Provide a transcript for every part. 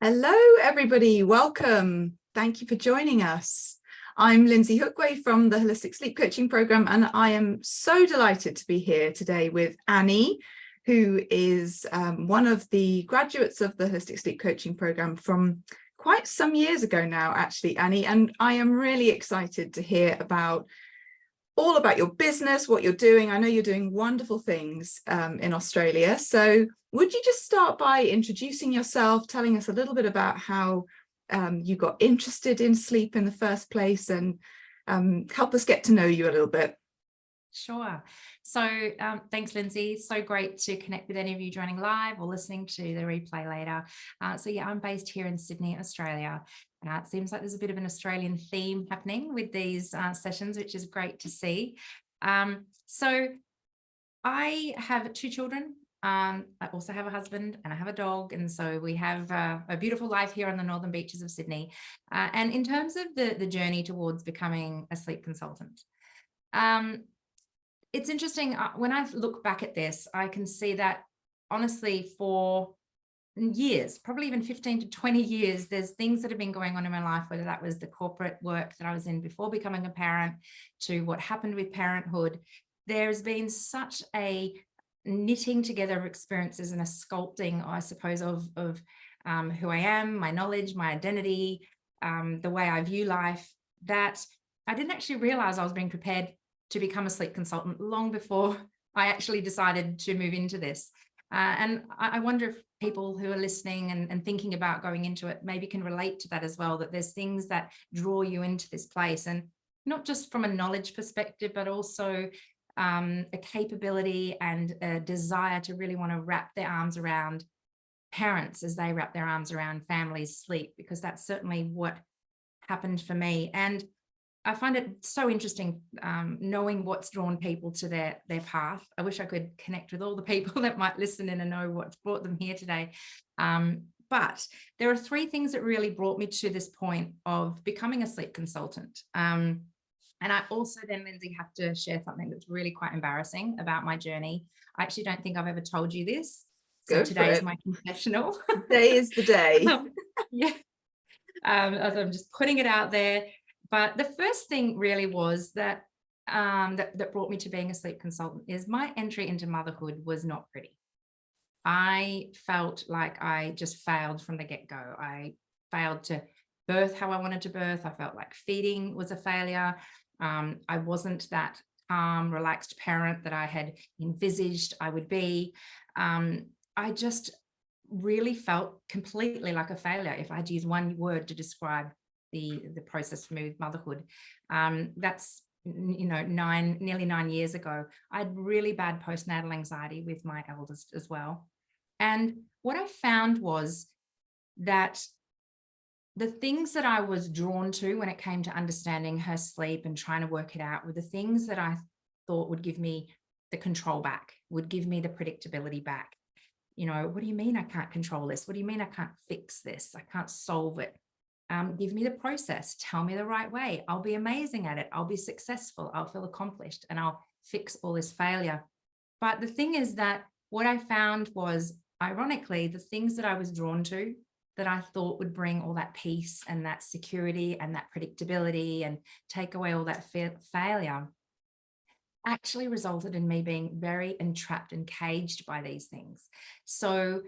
Hello, everybody. Welcome. Thank you for joining us. I'm Lindsay Hookway from the Holistic Sleep Coaching Program, and I am so delighted to be here today with Annie, who is one of the graduates of the Holistic Sleep Coaching Program from quite some years ago now, actually, Annie. And I am really excited to hear all about your business, what you're doing. I know you're doing wonderful things in Australia. So would you just start by introducing yourself, telling us a little bit about how you got interested in sleep in the first place, and help us get to know you a little bit? Sure. So thanks, Lindsay. So great to connect with any of you joining live or listening to the replay later. I'm based here in Sydney, Australia. It seems like there's a bit of an Australian theme happening with these sessions, which is great to see. So I have two children. I also have a husband and I have a dog. And so we have a beautiful life here on the northern beaches of Sydney. And in terms of the journey towards becoming a sleep consultant, it's interesting. When I look back at this, I can see that honestly for years, probably even 15 to 20 years, there's things that have been going on in my life, whether that was the corporate work that I was in before becoming a parent to what happened with parenthood. There's been such a knitting together of experiences and a sculpting, I suppose, of who I am, my knowledge, my identity, the way I view life, that I didn't actually realize I was being prepared to become a sleep consultant long before I actually decided to move into this. And I wonder if people who are listening and thinking about going into it maybe can relate to that as well, that there's things that draw you into this place, and not just from a knowledge perspective, but also a capability and a desire to really want to wrap their arms around parents as they wrap their arms around families' sleep, because that's certainly what happened for me. And I find it so interesting knowing what's drawn people to their path. I wish I could connect with all the people that might listen in and know what's brought them here today. But there are three things that really brought me to this point of becoming a sleep consultant. And I also then, Lindsay, have to share something that's really quite embarrassing about my journey. I actually don't think I've ever told you this. So today is my confessional. Today is the day. Yeah. As I'm just putting it out there. But the first thing really was that that brought me to being a sleep consultant is my entry into motherhood was not pretty. I felt like I just failed from the get-go. I failed to birth how I wanted to birth. I felt like feeding was a failure. I wasn't that calm, relaxed parent that I had envisaged I would be. I just really felt completely like a failure if I had to use one word to describe the process for me with motherhood. That's nearly 9 years ago. I had really bad postnatal anxiety with my eldest as well. And what I found was that the things that I was drawn to when it came to understanding her sleep and trying to work it out were the things that I thought would give me the control back, would give me the predictability back. What do you mean I can't control this? What do you mean I can't fix this? I can't solve it. Give me the process. Tell me the right way. I'll be amazing at it. I'll be successful. I'll feel accomplished and I'll fix all this failure. But the thing is that what I found was, ironically, the things that I was drawn to that I thought would bring all that peace and that security and that predictability and take away all that failure actually resulted in me being very entrapped and caged by these things. So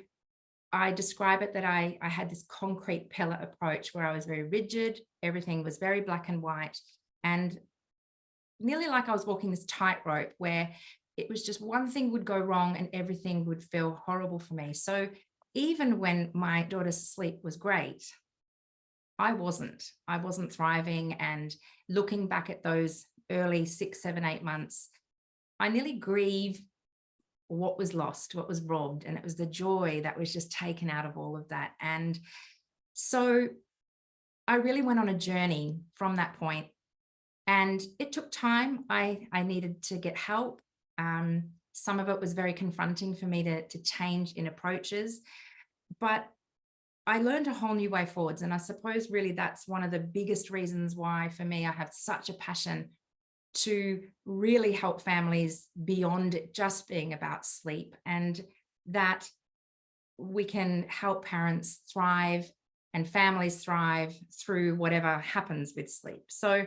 I describe it that I had this concrete pillar approach where I was very rigid. Everything was very black and white, and nearly like I was walking this tightrope where it was just one thing would go wrong and everything would feel horrible for me. So even when my daughter's sleep was great, I wasn't thriving. And looking back at those early 6, 7, 8 months, I nearly grieve what was lost, what was robbed. And it was the joy that was just taken out of all of that. And so I really went on a journey from that point. And it took time. I needed to get help. Some of it was very confronting for me to change in approaches. But I learned a whole new way forwards. And I suppose really that's one of the biggest reasons why for me, I have such a passion to really help families beyond it just being about sleep, and that we can help parents thrive and families thrive through whatever happens with sleep. So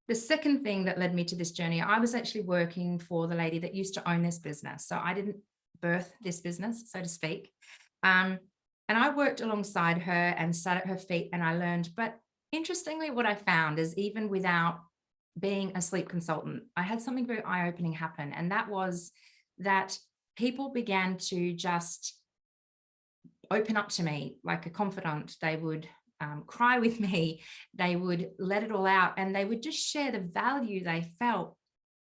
the second thing that led me to this journey, I was actually working for the lady that used to own this business. So I didn't birth this business, so to speak. And I worked alongside her and sat at her feet, and I learned. But interestingly, what I found is, even without being a sleep consultant, I had something very eye-opening happen. And that was that people began to just open up to me like a confidant. They would cry with me, they would let it all out, and they would just share the value they felt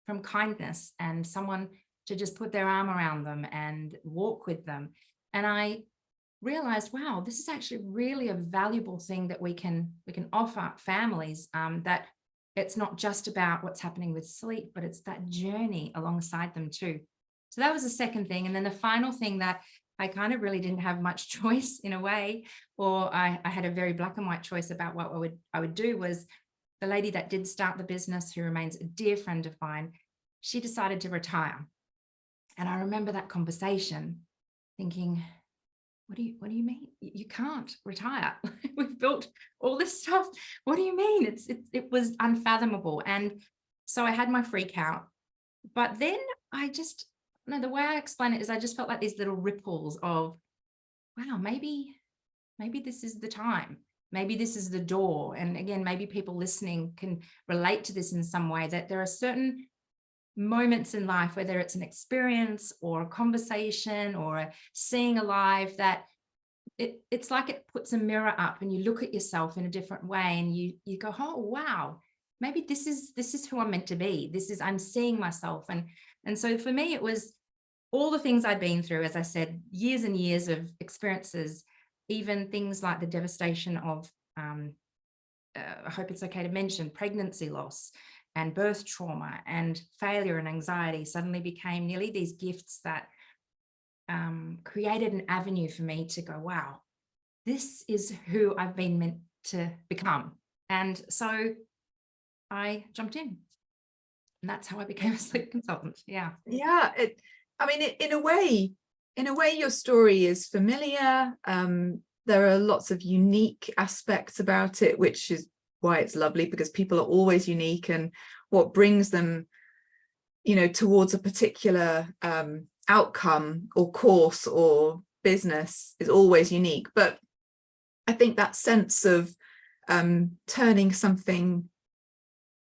from kindness and someone to just put their arm around them and walk with them. And I realized, wow, this is actually really a valuable thing that we can offer families, that it's not just about what's happening with sleep, but it's that journey alongside them too. So that was the second thing. And then the final thing that I kind of really didn't have much choice in a way, or I had a very black and white choice about what I would do, was the lady that did start the business, who remains a dear friend of mine, she decided to retire. And I remember that conversation thinking, what do you mean? You can't retire. We've built all this stuff. What do you mean? It was unfathomable. And so I had my freak out. But then the way I explain it is, I just felt like these little ripples of, wow, maybe this is the time. Maybe this is the door. And again, maybe people listening can relate to this in some way, that there are certain moments in life, whether it's an experience or a conversation or a seeing alive, that it's like it puts a mirror up and you look at yourself in a different way, and you go, oh, wow, maybe this is who I'm meant to be. I'm seeing myself. And so for me, it was all the things I'd been through, as I said, years and years of experiences, even things like the devastation of, I hope it's okay to mention, pregnancy loss and birth trauma and failure and anxiety suddenly became nearly these gifts that created an avenue for me to go, wow, this is who I've been meant to become. And so I jumped in, and that's how I became a sleep consultant. Yeah. Yeah. In a way, your story is familiar. There are lots of unique aspects about it, which is why it's lovely, because people are always unique, and what brings them, towards a particular outcome or course or business is always unique. But I think that sense of turning something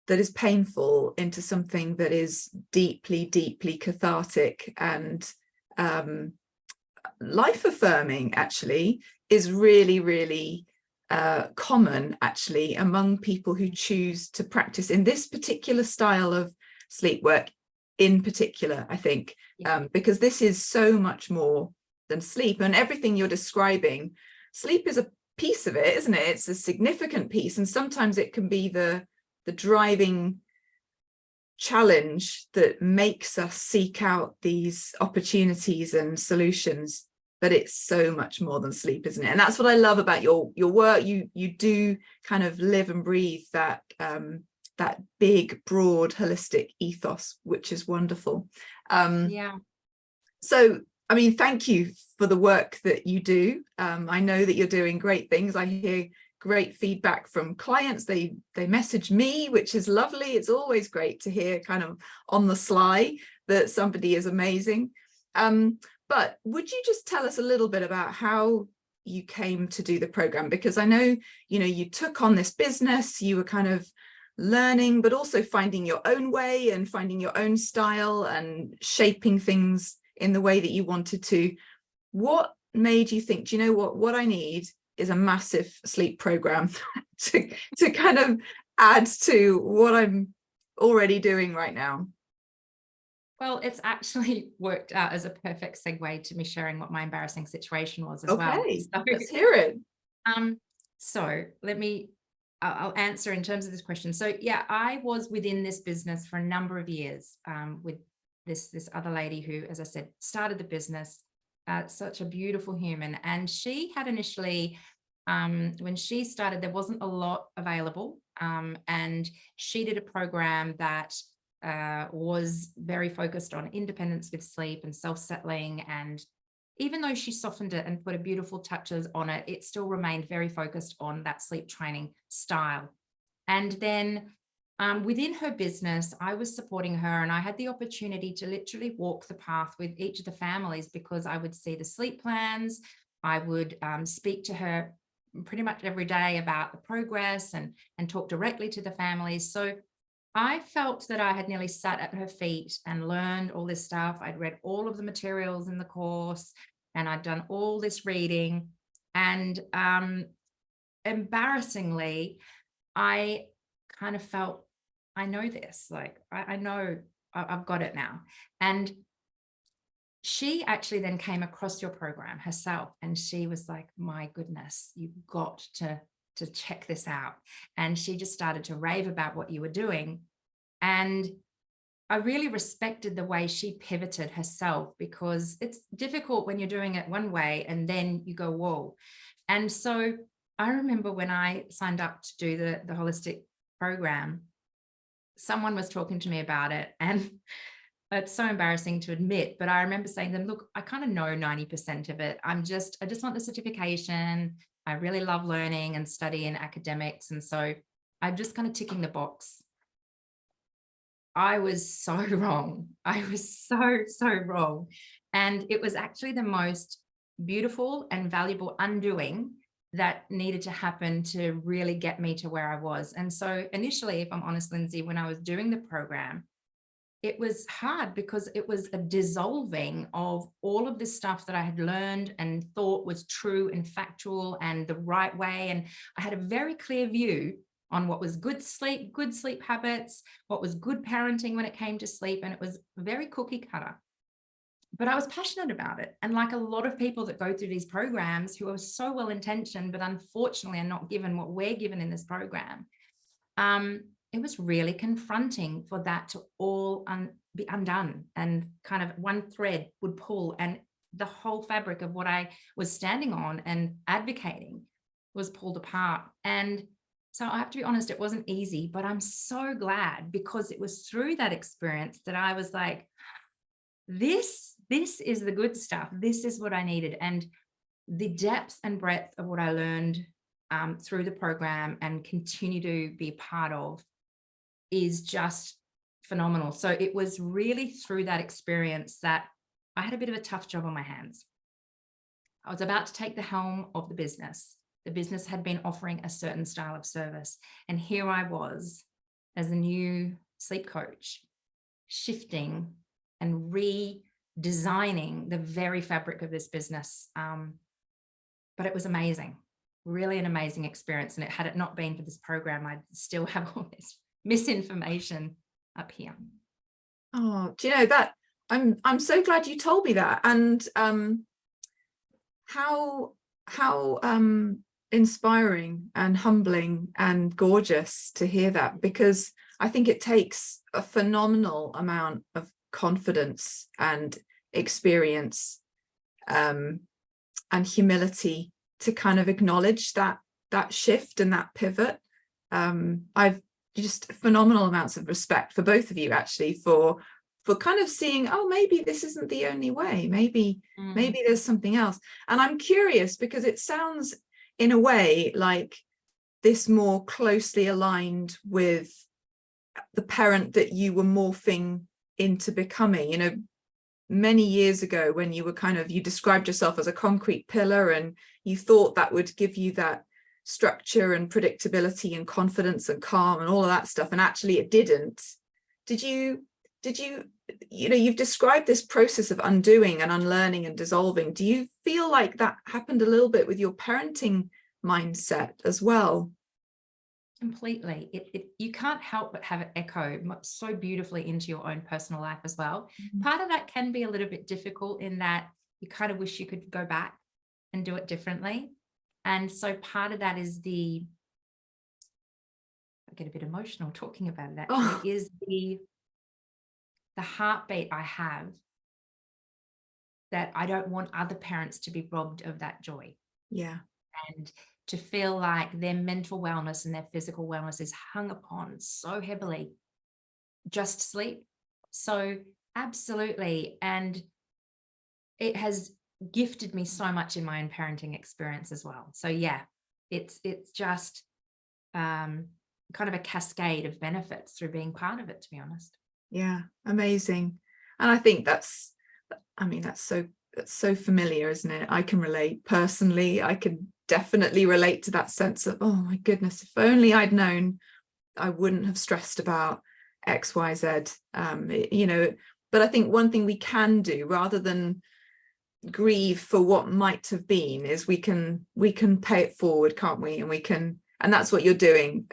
that is painful into something that is deeply, deeply cathartic and life affirming, actually, is really, really common, actually, among people who choose to practice in this particular style of sleep work in particular, I think, because this is so much more than sleep. And everything you're describing, sleep is a piece of it, isn't it? It's a significant piece. And sometimes it can be the driving challenge that makes us seek out these opportunities and solutions. But it's so much more than sleep, isn't it? And that's what I love about your work. You do kind of live and breathe that that big, broad, holistic ethos, which is wonderful. Yeah. So, I mean, thank you for the work that you do. I know that you're doing great things. I hear great feedback from clients. They message me, which is lovely. It's always great to hear kind of on the sly that somebody is amazing. But would you just tell us a little bit about how you came to do the program? Because I know, you took on this business, you were kind of learning, but also finding your own way and finding your own style and shaping things in the way that you wanted to. What made you think, do you know what I need is a massive sleep program to kind of add to what I'm already doing right now? Well, it's actually worked out as a perfect segue to me sharing what my embarrassing situation was as well. Okay, So, let's hear it. So I'll answer in terms of this question. So yeah, I was within this business for a number of years with this other lady who, as I said, started the business. Such a beautiful human. And she had initially, when she started, there wasn't a lot available. And she did a program that was very focused on independence with sleep and self-settling and even though she softened it and put a beautiful touches on it, it still remained very focused on that sleep training style. And then within her business, I was supporting her, and I had the opportunity to literally walk the path with each of the families, because I would see the sleep plans. I would speak to her pretty much every day about the progress and talk directly to the families. So I felt that I had nearly sat at her feet and learned all this stuff. I'd read all of the materials in the course, and I'd done all this reading. And embarrassingly, I kind of felt, I know this, like, I know I've got it now. And she actually then came across your program herself, and she was like, my goodness, you've got to check this out. And she just started to rave about what you were doing. And I really respected the way she pivoted herself, because it's difficult when you're doing it one way and then you go, whoa. And so I remember when I signed up to do the holistic program, someone was talking to me about it, and it's so embarrassing to admit, but I remember saying to them, look, I kind of know 90% of it. I just want the certification. I really love learning and studying academics. And so I'm just kind of ticking the box. I was so wrong. I was so wrong. And it was actually the most beautiful and valuable undoing that needed to happen to really get me to where I was. And so initially, if I'm honest, Lindsay, when I was doing the program, it was hard because it was a dissolving of all of this stuff that I had learned and thought was true and factual and the right way. And I had a very clear view on what was good sleep habits, what was good parenting when it came to sleep. And it was very cookie cutter. But I was passionate about it. And like a lot of people that go through these programs who are so well-intentioned, but unfortunately are not given what we're given in this program, it was really confronting for that to all be undone, and kind of one thread would pull, and the whole fabric of what I was standing on and advocating was pulled apart. And so I have to be honest, it wasn't easy, but I'm so glad, because it was through that experience that I was like, this is the good stuff. This is what I needed. And the depth and breadth of what I learned through the program and continue to be a part of is just phenomenal. So it was really through that experience that I had a bit of a tough job on my hands. I was about to take the helm of the business. The business had been offering a certain style of service. And here I was as a new sleep coach, shifting and redesigning the very fabric of this business. But it was amazing, really an amazing experience. And had it not been for this program, I'd still have all this misinformation up here. Oh, do you know that I'm so glad you told me that. And how inspiring and humbling and gorgeous to hear that, because I think it takes a phenomenal amount of confidence and experience and humility to kind of acknowledge that shift and that pivot. I've just phenomenal amounts of respect for both of you, actually, for kind of seeing, oh, maybe this isn't the only way, maybe there's something else. And I'm curious, because it sounds in a way like this more closely aligned with the parent that you were morphing into becoming, you know, many years ago, when you were you described yourself as a concrete pillar, and you thought that would give you that structure and predictability and confidence and calm and all of that stuff, and actually it didn't. Did you you know, you've described this process of undoing and unlearning and dissolving. Do you feel like that happened a little bit with your parenting mindset as well? Completely. You can't help but have it echo so beautifully into your own personal life as well. Part of that can be a little bit difficult in that you kind of wish you could go back and do it differently. And so part of that is I get a bit emotional talking about it actually, is the heartbeat I have, that I don't want other parents to be robbed of that joy. Yeah. And to feel like their mental wellness and their physical wellness is hung upon so heavily just sleep. So absolutely. And it has gifted me so much in my own parenting experience as well. So yeah, it's just kind of a cascade of benefits through being part of it, to be honest. Yeah, amazing. And I think that's so familiar, isn't it? I can relate personally. I can definitely relate to that sense of, oh my goodness, if only I'd known, I wouldn't have stressed about X, Y, Z. But I think one thing we can do, rather than grieve for what might have been, is we can pay it forward, can't we? And that's what you're doing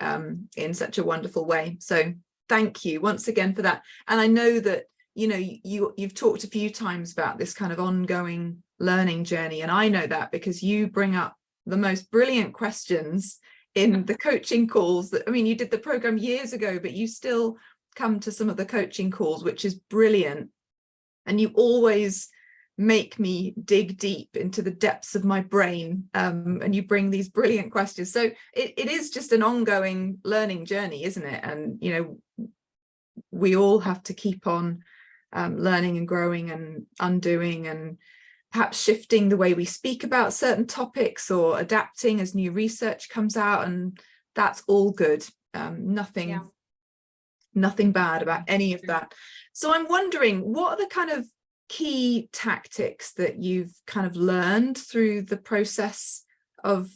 in such a wonderful way. So thank you once again for that. And I know that you've talked a few times about this kind of ongoing learning journey, and I know that because you bring up the most brilliant questions in the coaching calls. That, I mean, you did the program years ago, but you still come to some of the coaching calls, which is brilliant. And you always make me dig deep into the depths of my brain, and you bring these brilliant questions. So it is just an ongoing learning journey, isn't it? And we all have to keep on learning and growing and undoing, and perhaps shifting the way we speak about certain topics, or adapting as new research comes out, and that's all good. Nothing bad about any of that. So I'm wondering, what are the kind of key tactics that you've kind of learned through the process of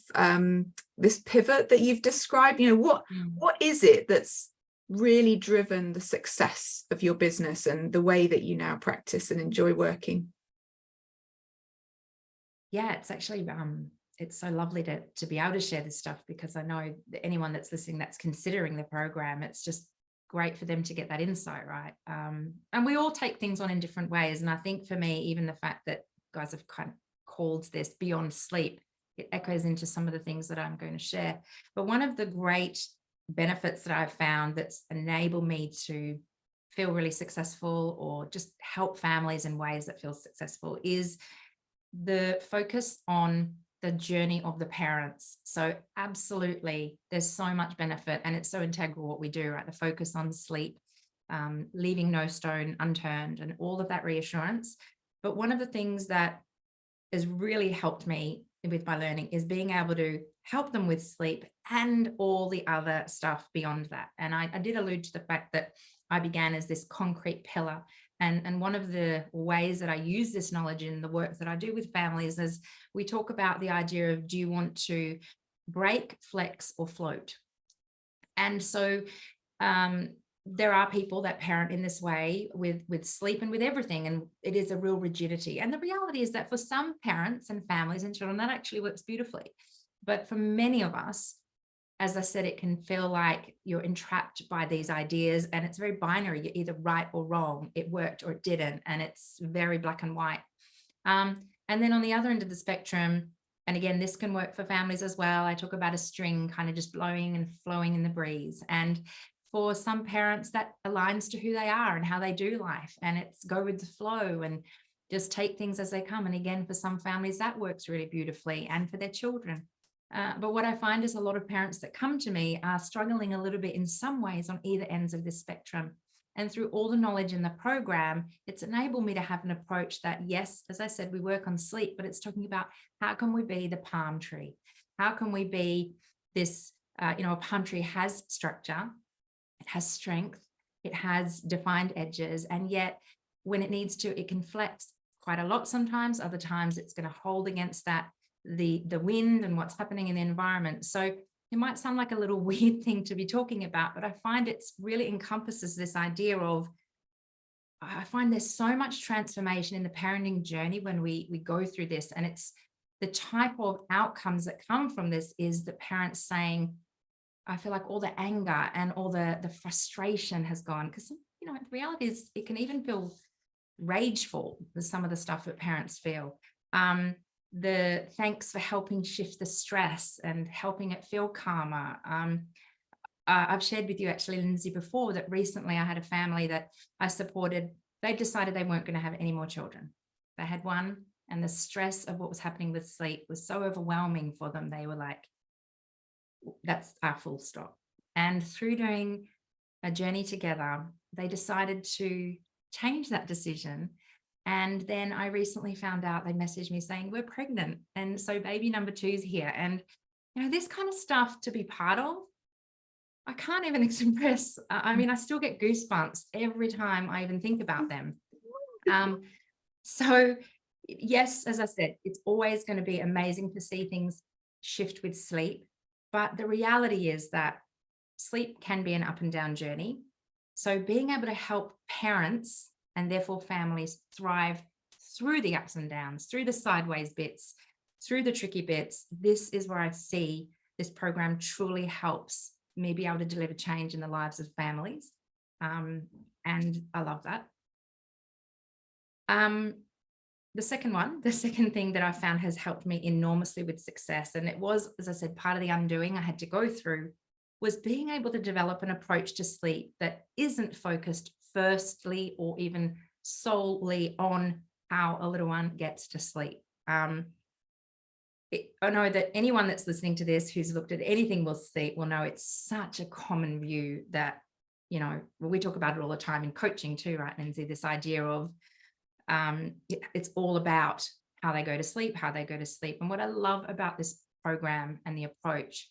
this pivot that you've described? What is it that's really driven the success of your business and the way that you now practice and enjoy working? Yeah, it's actually it's so lovely to be able to share this stuff, because I know that anyone that's listening that's considering the program, it's just great for them to get that insight, right? And we all take things on in different ways. And I think for me, even the fact that guys have kind of called this Beyond Sleep, it echoes into some of the things that I'm going to share. But one of the great benefits that I've found that's enabled me to feel really successful, or just help families in ways that feel successful, is the focus on the journey of the parents. So absolutely, there's so much benefit, and it's so integral what we do, right? The focus on sleep, leaving no stone unturned, and all of that reassurance. But one of the things that has really helped me with my learning is being able to help them with sleep and all the other stuff beyond that. And I did allude to the fact that I began as this concrete pillar. And one of the ways that I use this knowledge in the work that I do with families is we talk about the idea of, do you want to break, flex, or float? And so there are people that parent in this way with sleep and with everything, and it is a real rigidity. And the reality is that for some parents and families and children, that actually works beautifully. But for many of us, as I said, it can feel like you're entrapped by these ideas, and it's very binary. You're either right or wrong. It worked or it didn't. And it's very black and white. And then on the other end of the spectrum, and again, this can work for families as well, I talk about a string kind of just blowing and flowing in the breeze. And for some parents, that aligns to who they are and how they do life. And it's go with the flow and just take things as they come. And again, for some families, that works really beautifully, and for their children. But what I find is a lot of parents that come to me are struggling a little bit in some ways on either ends of this spectrum. And through all the knowledge in the program, it's enabled me to have an approach that, yes, as I said, we work on sleep, but it's talking about how can we be the palm tree? How can we be this, a palm tree has structure, it has strength, it has defined edges, and yet when it needs to, it can flex quite a lot sometimes. Other times it's going to hold against that the wind and what's happening in the environment. So it might sound like a little weird thing to be talking about, but I find it's really encompasses this idea of, I find there's so much transformation in the parenting journey when we go through this. And it's the type of outcomes that come from this is the parents saying, I feel like all the anger and all the frustration has gone. Because, the reality is it can even feel rageful with some of the stuff that parents feel. The thanks for helping shift the stress and helping it feel calmer. I've shared with you actually, Lindsay, before that recently I had a family that I supported. They decided they weren't going to have any more children. They had one, and the stress of what was happening with sleep was so overwhelming for them. They were like, that's our full stop. And through doing a journey together, they decided to change that decision And then I recently found out, they messaged me saying, we're pregnant. And so baby number 2's here. And, you know, this kind of stuff to be part of, I can't even express. I mean, I still get goosebumps every time I even think about them. So yes, as I said, it's always going to be amazing to see things shift with sleep. But the reality is that sleep can be an up and down journey. So being able to help parents and therefore families thrive through the ups and downs, through the sideways bits, through the tricky bits, this is where I see this program truly helps me be able to deliver change in the lives of families. And I love that. The second thing that I found has helped me enormously with success, and it was, as I said, part of the undoing I had to go through, was being able to develop an approach to sleep that isn't focused firstly or even solely on how a little one gets to sleep. I know that anyone that's listening to this who's looked at anything with sleep will know it's such a common view that, you know, we talk about it all the time in coaching too, right, Lindsay? This idea of it's all about how they go to sleep, how they go to sleep. And what I love about this program and the approach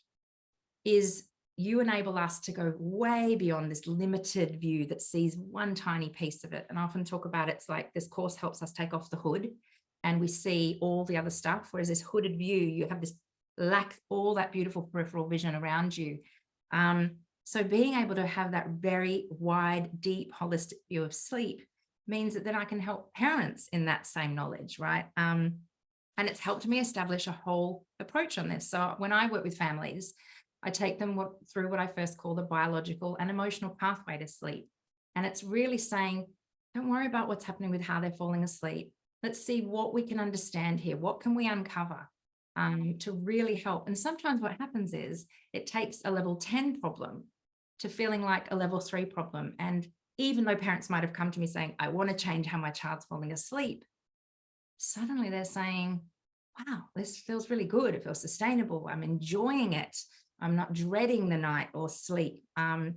is you enable us to go way beyond this limited view that sees one tiny piece of it. And I often talk about it's like this course helps us take off the hood and we see all the other stuff. Whereas this hooded view, you have this lack all that beautiful peripheral vision around you. So being able to have that very wide, deep, holistic view of sleep means that then I can help parents in that same knowledge, right? And it's helped me establish a whole approach on this. So when I work with families, I take them through what I first call the biological and emotional pathway to sleep. And it's really saying, don't worry about what's happening with how they're falling asleep. Let's see what we can understand here. What can we uncover to really help? And sometimes what happens is it takes a level 10 problem to feeling like a level 3 problem. And even though parents might have come to me saying, I want to change how my child's falling asleep, suddenly they're saying, wow, this feels really good. It feels sustainable. I'm enjoying it. I'm not dreading the night or sleep. I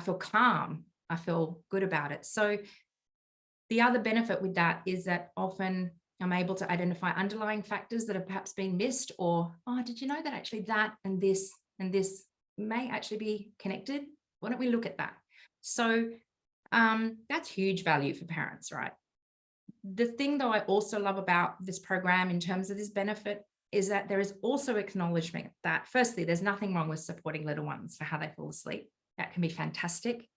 feel calm. I feel good about it. So the other benefit with that is that often I'm able to identify underlying factors that have perhaps been missed, or, oh, did you know that actually that and this may actually be connected? Why don't we look at that? So that's huge value for parents, right? The thing though I also love about this program in terms of this benefit is that there is also acknowledgement that firstly, there's nothing wrong with supporting little ones for how they fall asleep. That can be fantastic.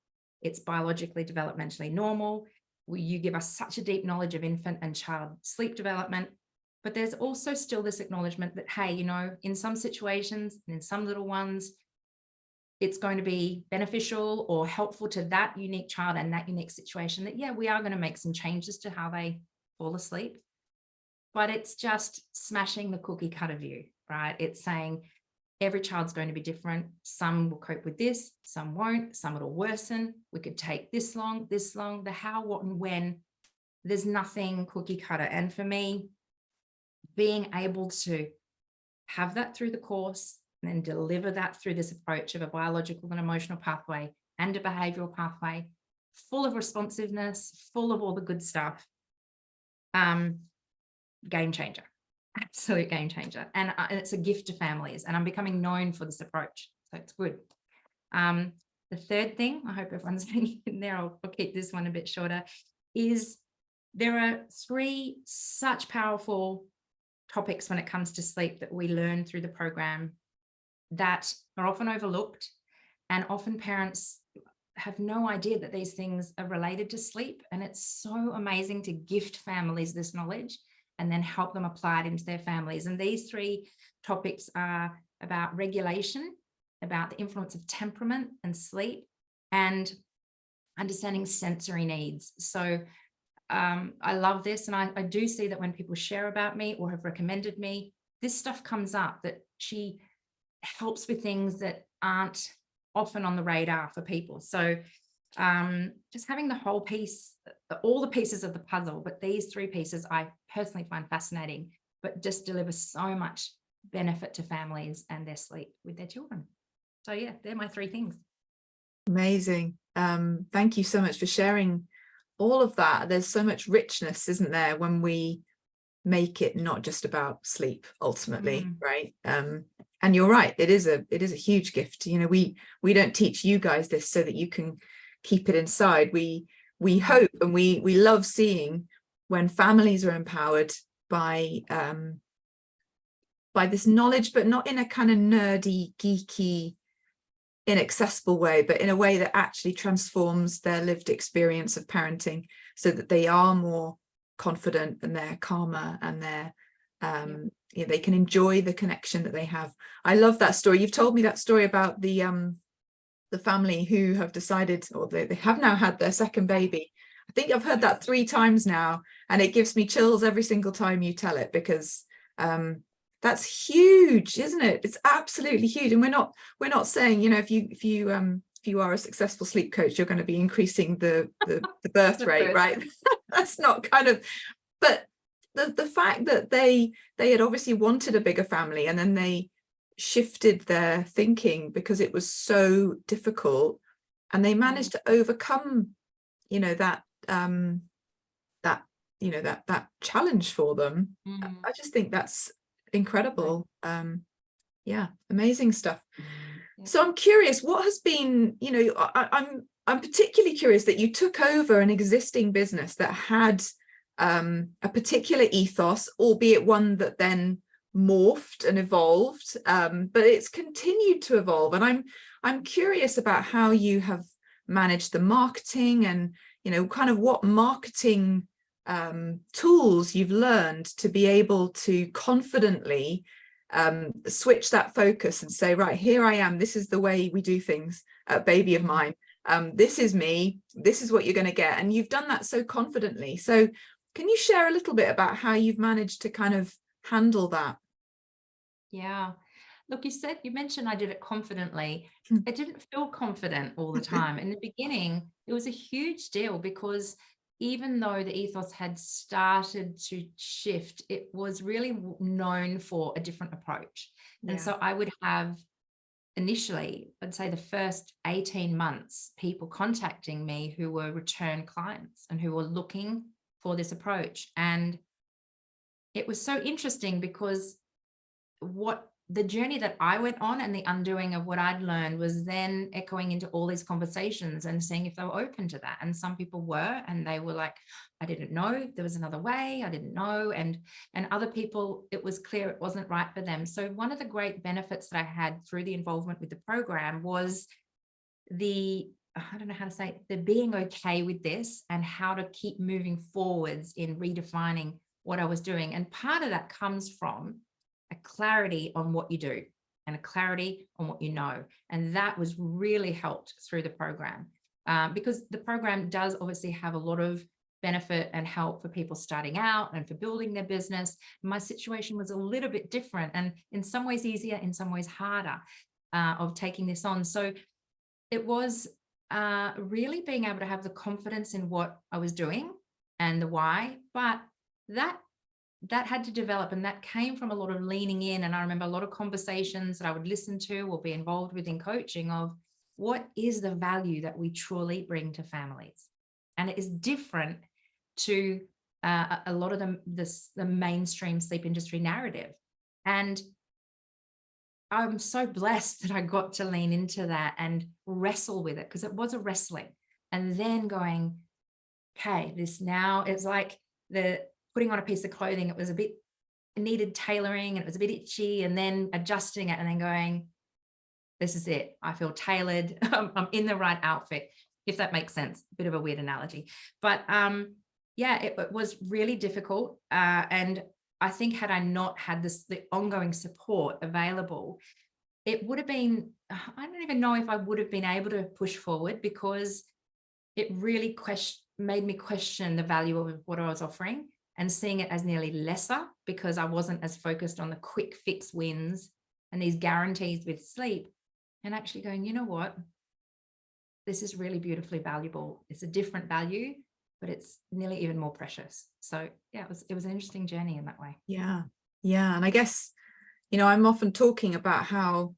It's biologically, developmentally normal. You give us such a deep knowledge of infant and child sleep development, but there's also still this acknowledgement that, hey, you know, in some situations and in some little ones, it's going to be beneficial or helpful to that unique child and that unique situation that, yeah, we are going to make some changes to how they fall asleep. But it's just smashing the cookie cutter view, right? It's saying every child's going to be different. Some will cope with this, some won't, some it'll worsen. We could take this long, the how, what, and when. There's nothing cookie cutter. And for me, being able to have that through the course and then deliver that through this approach of a biological and emotional pathway and a behavioral pathway, full of responsiveness, full of all the good stuff, game changer, absolute game changer. And it's a gift to families, and I'm becoming known for this approach. So it's good. The third thing, I hope everyone's hanging in there, I'll keep this one a bit shorter, is there are 3 such powerful topics when it comes to sleep that we learn through the program that are often overlooked, and often parents have no idea that these things are related to sleep. And it's so amazing to gift families this knowledge and then help them apply it into their families. And these 3 topics are about regulation, about the influence of temperament and sleep, and understanding sensory needs. So I love this. And I do see that when people share about me or have recommended me, this stuff comes up, that she helps with things that aren't often on the radar for people. So just having the whole piece, all the pieces of the puzzle, but these 3 pieces I personally find fascinating, but just deliver so much benefit to families and their sleep with their children. So yeah, they're my 3 things. Amazing. Thank you so much for sharing all of that, there's so much richness, isn't there, when we make it not just about sleep ultimately, right? And you're right, it is a huge gift. You know, we don't teach you guys this so that you can keep it inside. We hope, and we love seeing when families are empowered by this knowledge, but not in a kind of nerdy, geeky, inaccessible way, but in a way that actually transforms their lived experience of parenting, so that they are more confident and they're calmer, and they're you know, they can enjoy the connection that they have. I love that story. You've told me that story about the family who have decided, or they have now had their second baby. I think I've heard that 3 times now, and it gives me chills every single time you tell it, because that's huge, isn't it? It's absolutely huge. And we're not saying, you know, if you are a successful sleep coach, you're going to be increasing the birth rate, right? That's not kind of, but the fact that they had obviously wanted a bigger family, and then they shifted their thinking because it was so difficult, and they managed to overcome, you know, that you know, that challenge for them. I just think that's incredible. Yeah, amazing stuff. So I'm curious, what has been, you know, I'm particularly curious that you took over an existing business that had a particular ethos, albeit one that then morphed and evolved, but it's continued to evolve. And I'm curious about how you have managed the marketing, and, you know, kind of what marketing tools you've learned to be able to confidently switch that focus and say, right, here I am, this is the way we do things at Baby of Mine, this is me, this is what you're going to get. And you've done that so confidently. So can you share a little bit about how you've managed to kind of handle that? Yeah. Look, you mentioned I did it confidently. It didn't feel confident all the time. In the beginning, it was a huge deal, because even though the ethos had started to shift, it was really known for a different approach. And so I would have initially, I'd say the first 18 months, people contacting me who were return clients and who were looking for this approach. And it was so interesting, because what the journey that I went on and the undoing of what I'd learned was then echoing into all these conversations and seeing if they were open to that. And some people were, and they were like, I didn't know there was another way. I didn't know. And other people, it was clear it wasn't right for them. So one of the great benefits that I had through the involvement with the program was I don't know how to say it, the being okay with this and how to keep moving forwards in redefining what I was doing. And part of that comes from a clarity on what you do and a clarity on what you know. And that was really helped through the program, because the program does obviously have a lot of benefit and help for people starting out and for building their business. My situation was a little bit different, and in some ways easier, in some ways harder, of taking this on. So it was really being able to have the confidence in what I was doing and the why, but that had to develop, and that came from a lot of leaning in. And I remember a lot of conversations that I would listen to or be involved with in coaching of what is the value that we truly bring to families. And it is different to a lot of the mainstream sleep industry narrative. And I'm so blessed that I got to lean into that and wrestle with it, because it was a wrestling. And then going, okay, this now is like the putting on a piece of clothing. It needed tailoring, and it was a bit itchy, and then adjusting it and then going, this is it. I feel tailored. I'm in the right outfit, if that makes sense. A bit of a weird analogy, but yeah, it was really difficult. And I think had I not had the ongoing support available, it would have been, I don't even know if I would have been able to push forward, because it really made me question the value of what I was offering and seeing it as nearly lesser, because I wasn't as focused on the quick fix wins and these guarantees with sleep, and actually going, you know what, this is really beautifully valuable. It's a different value, but it's nearly even more precious. So yeah, it was an interesting journey in that way. Yeah. And I guess, you know, I'm often talking about how,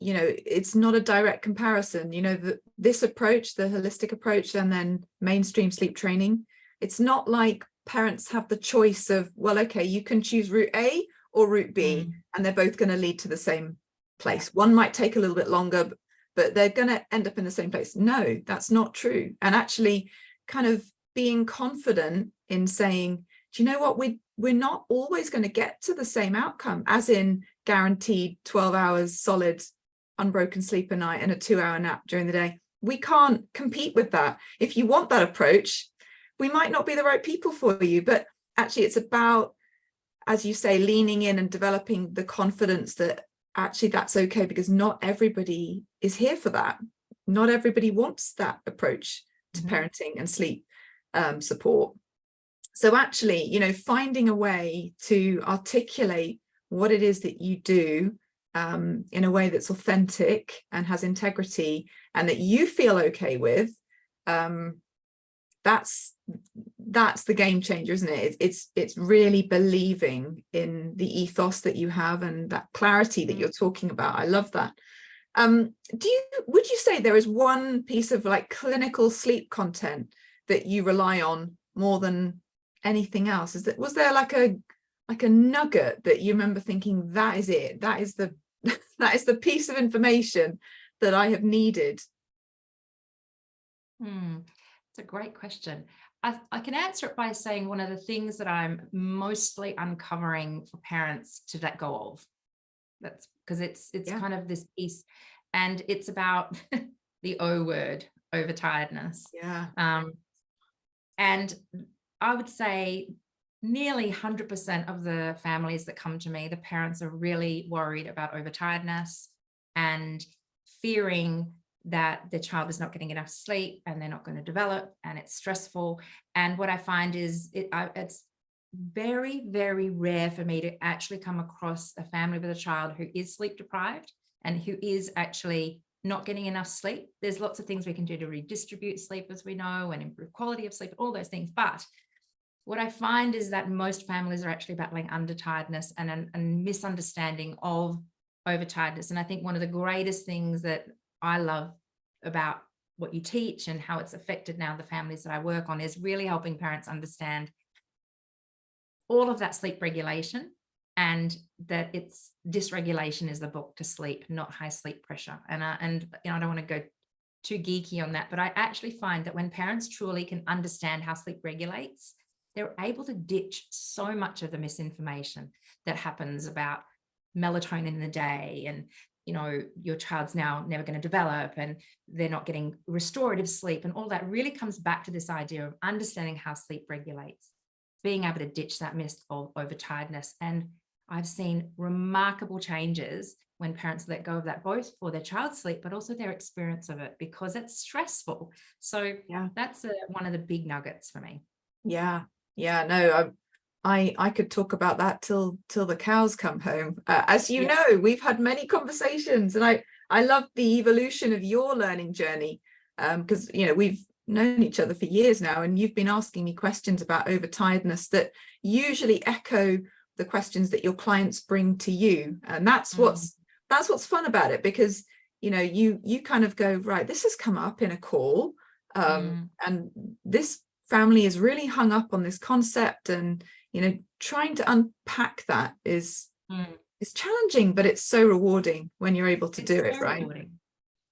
you know, it's not a direct comparison. You know, this approach, the holistic approach, and then mainstream sleep training, it's not like parents have the choice of, well, okay, you can choose route A or route B, and they're both going to lead to the same place. One might take a little bit longer, but they're going to end up in the same place. No, that's not true. And actually kind of being confident in saying, do you know what, we're not always going to get to the same outcome, as in guaranteed 12 hours solid unbroken sleep a night and a 2-hour nap during the day. We can't compete with that. If you want that approach, we might not be the right people for you. But actually it's about, as you say, leaning in and developing the confidence that actually that's okay, because not everybody is here for that. Not everybody wants that approach to parenting and sleep support. So actually, you know, finding a way to articulate what it is that you do in a way that's authentic and has integrity and that you feel okay with, that's the game changer, isn't it? It's really believing in the ethos that you have and that clarity that you're talking about. I love that. Would you say there is one piece of like clinical sleep content that you rely on more than anything else? Was there like a nugget that you remember thinking, that is it, that is the that is the piece of information that I have needed? It's a great question. I can answer it by saying one of the things that I'm mostly uncovering for parents to let go of. That's because it's kind of this piece, and it's about the O word, overtiredness. And I would say nearly 100% of the families that come to me, the parents are really worried about overtiredness and fearing that the child is not getting enough sleep and they're not going to develop, and it's stressful. And what I find is it's very, very rare for me to actually come across a family with a child who is sleep deprived and who is actually not getting enough sleep. There's lots of things we can do to redistribute sleep, as we know, and improve quality of sleep, all those things. But what I find is that most families are actually battling undertiredness and a misunderstanding of overtiredness. And I think one of the greatest things that I love about what you teach and how it's affected now the families that I work on is really helping parents understand all of that sleep regulation, and that it's dysregulation is the book to sleep, not high sleep pressure. And you know, I don't want to go too geeky on that, but I actually find that when parents truly can understand how sleep regulates, they're able to ditch so much of the misinformation that happens about melatonin in the day, and you know, your child's now never going to develop and they're not getting restorative sleep, and all that really comes back to this idea of understanding how sleep regulates, being able to ditch that myth of overtiredness. And I've seen remarkable changes when parents let go of that, both for their child's sleep, but also their experience of it, because it's stressful. So that's one of the big nuggets for me. No, I could talk about that till the cows come home. As you know, we've had many conversations, and I love the evolution of your learning journey, because you know, we've known each other for years now, and you've been asking me questions about overtiredness that usually echo the questions that your clients bring to you. And that's what's fun about it, because you know, you kind of go, right, this has come up in a call, and this family is really hung up on this concept, and you know, trying to unpack that is challenging, but it's so rewarding when you're able to do it, right? Rewarding.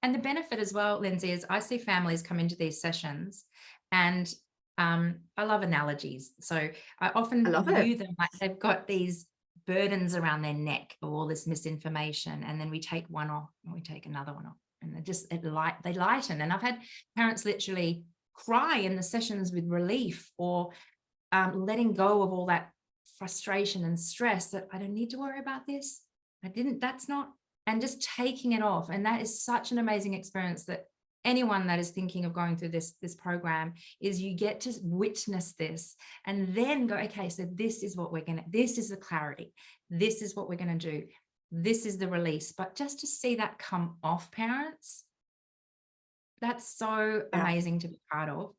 And the benefit as well, Lindsay, is I see families come into these sessions, and I love analogies. So I often view them like they've got these burdens around their neck of all this misinformation, and then we take one off and we take another one off, and they lighten. And I've had parents literally cry in the sessions with relief, or letting go of all that frustration and stress, that I don't need to worry about this. And just taking it off. And that is such an amazing experience, that anyone that is thinking of going through this program, is you get to witness this and then go, okay, so this is the clarity. This is what we're going to do. This is the release. But just to see that come off parents, that's so amazing to be part of.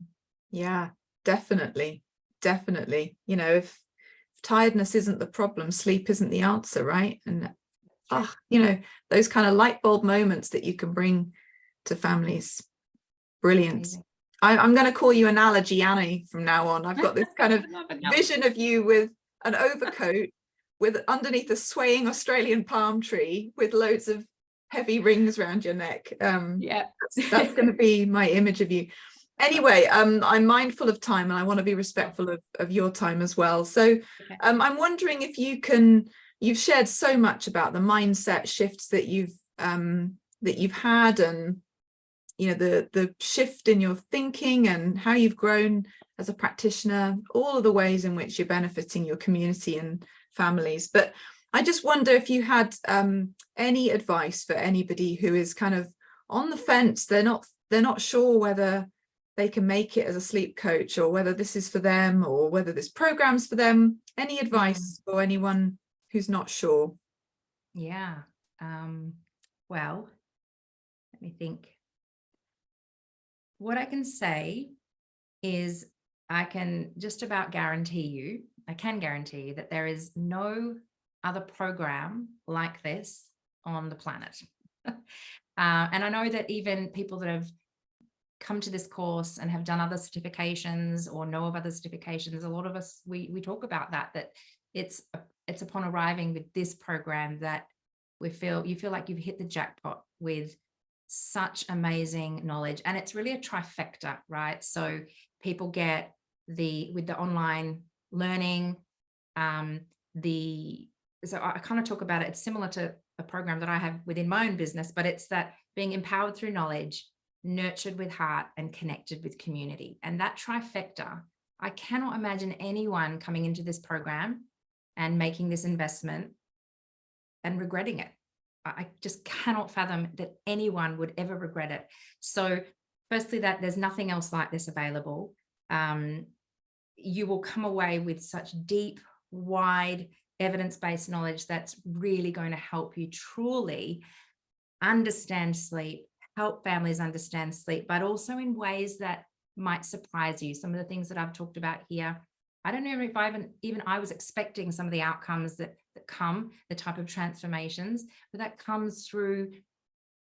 Yeah, definitely. You know, if tiredness isn't the problem, sleep isn't the answer, right? And you know, those kind of light bulb moments that you can bring to families. Brilliant. Amazing. I'm going to call you Analogy Annie from now on. I've got this kind of vision of you with an overcoat with underneath a swaying Australian palm tree with loads of heavy rings around your neck. Yeah, that's going to be my image of you. Anyway, I'm mindful of time and I want to be respectful of your time as well. So I'm wondering if you've shared so much about the mindset shifts that you've had, and you know, the shift in your thinking and how you've grown as a practitioner, all of the ways in which you're benefiting your community and families. But I just wonder if you had any advice for anybody who is kind of on the fence. They're not sure whether they can make it as a sleep coach, or whether this is for them, or whether this program's for them. Any advice for anyone who's not sure? Yeah. Well, let me think. What I can say is I can just about guarantee you that there is no other program like this on the planet. And I know that even people that have come to this course and have done other certifications or know of other certifications, a lot of us, we talk about that it's upon arriving with this program that you feel like you've hit the jackpot with such amazing knowledge. And it's really a trifecta, right? So people get with the online learning, so I kind of talk about it. It's similar to a program that I have within my own business, but it's that being empowered through knowledge, nurtured with heart, and connected with community. And that trifecta, I cannot imagine anyone coming into this program and making this investment and regretting it. I just cannot fathom that anyone would ever regret it. So firstly, that there's nothing else like this available. You will come away with such deep, wide, evidence-based knowledge that's really going to help you truly understand sleep, help families understand sleep, but also in ways that might surprise you. Some of the things that I've talked about here, I don't know if I was expecting some of the outcomes that come, the type of transformations, but that comes through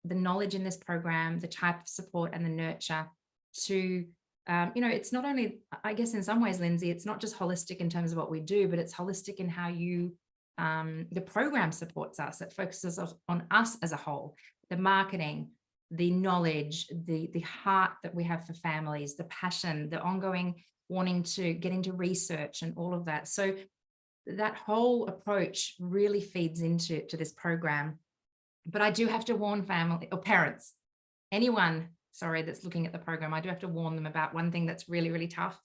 the knowledge in this program, the type of support and the nurture to, it's not only, I guess in some ways, Lindsay, it's not just holistic in terms of what we do, but it's holistic in how the program supports us. It focuses on us as a whole, the marketing, the knowledge, the heart that we have for families, the passion, the ongoing wanting to get into research and all of that. So that whole approach really feeds into this program. But I do have to warn family or parents, anyone, that's looking at the program, I do have to warn them about one thing that's really, really tough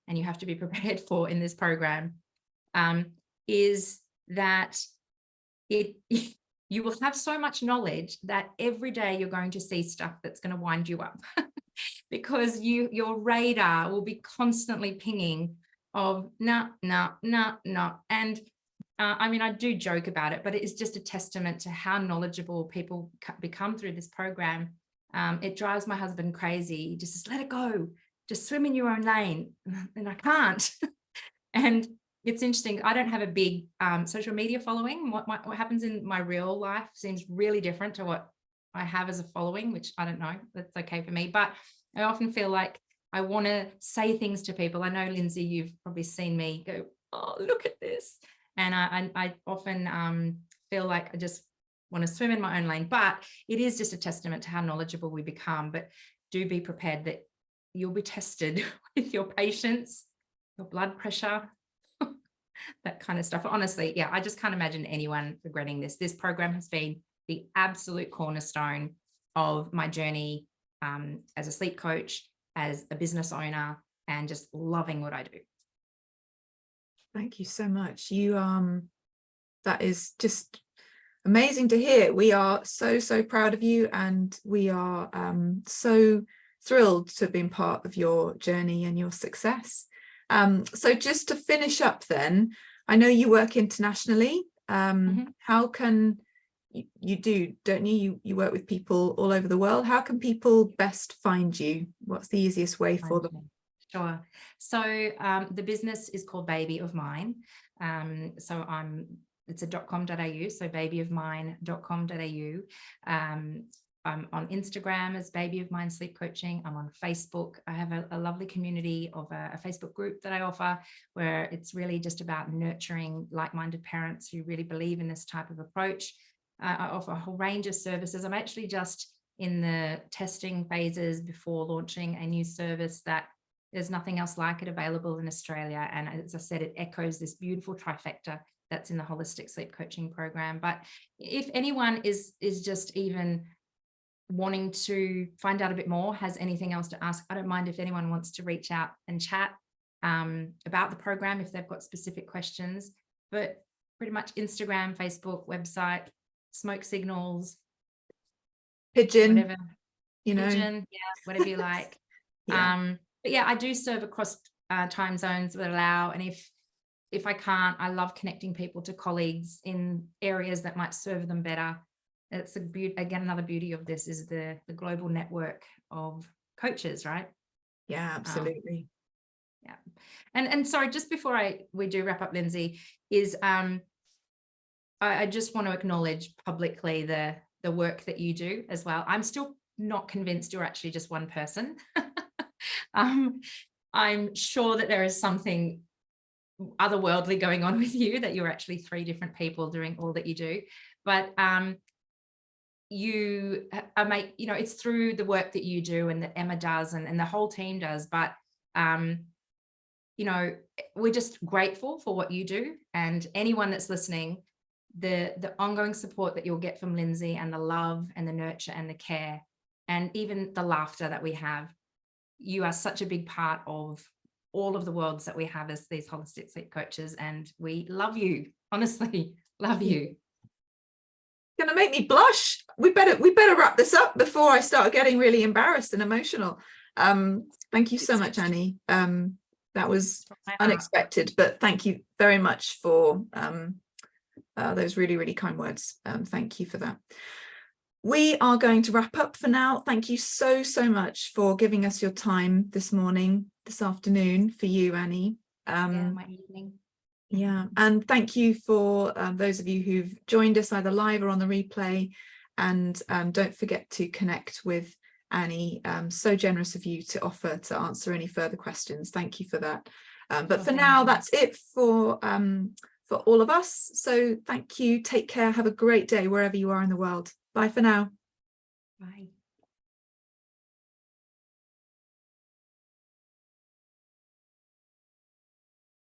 and you have to be prepared for in this program, is that you will have so much knowledge that every day you're going to see stuff that's going to wind you up because your radar will be constantly pinging of no. And I do joke about it, but it is just a testament to how knowledgeable people become through this program. It drives my husband crazy. He just says, let it go, just swim in your own lane. And I can't. And it's interesting. I don't have a big social media following. What happens in my real life seems really different to what I have as a following, which I don't know. That's okay for me. But I often feel like I want to say things to people. I know, Lindsay, you've probably seen me go, oh, look at this. And I often feel like I just want to swim in my own lane. But it is just a testament to how knowledgeable we become. But do be prepared that you'll be tested with your patience, your blood pressure, that kind of stuff. Honestly, yeah, I just can't imagine anyone regretting this. This program has been the absolute cornerstone of my journey as a sleep coach, as a business owner, and just loving what I do. Thank you so much. That is just amazing to hear. We are so proud of you, and we are so thrilled to have been part of your journey and your success. So just to finish up then, I know you work internationally. How can you do, don't you? You work with people all over the world. How can people best find you? What's the easiest way for them? Sure. So the business is called Baby of Mine. So I'm it's a .com.au, so babyofmine.com.au. I'm on Instagram as Baby of Mine Sleep Coaching. I'm on Facebook. I have a lovely community of a Facebook group that I offer, where it's really just about nurturing like-minded parents who really believe in this type of approach. I offer a whole range of services. I'm actually just in the testing phases before launching a new service that there's nothing else like it available in Australia. And as I said, it echoes this beautiful trifecta that's in the Holistic Sleep Coaching Program. But if anyone is just even wanting to find out a bit more, has anything else to ask, I don't mind if anyone wants to reach out and chat about the program if they've got specific questions. But pretty much Instagram, Facebook, website, smoke signals, Pigeon, whatever, Pigeon, yeah, whatever you like. Yeah. But yeah, I do serve across time zones that allow, and if I can't, I love connecting people to colleagues in areas that might serve them better. It's again, another beauty of this is the global network of coaches, right? Yeah, absolutely. Yeah. And sorry, just before we do wrap up, Lindsay, is I just want to acknowledge publicly the work that you do as well. I'm still not convinced you're actually just one person. I'm sure that there is something otherworldly going on with you, that you're actually 3 different people doing all that you do. But you make, you know, it's through the work that you do and that Emma does and the whole team does. But you know, we're just grateful for what you do, and anyone that's listening, the ongoing support that you'll get from Lindsay, and the love and the nurture and the care, and even the laughter that we have. You are such a big part of all of the worlds that we have as these holistic sleep coaches, and we love you, honestly, love you. Gonna make me blush. We better wrap this up before I start getting really embarrassed and emotional. Thank you so much, Annie. That was unexpected, but thank you very much for those really, really kind words. Thank you for that. We are going to wrap up for now. Thank you so much for giving us your time this morning, this afternoon, for you, Annie. Yeah, my evening. Yeah, and thank you for those of you who've joined us either live or on the replay. And don't forget to connect with Annie. So generous of you to offer to answer any further questions. Thank you for that. But for now, that's it for all of us. So thank you. Take care. Have a great day wherever you are in the world. Bye for now. Bye.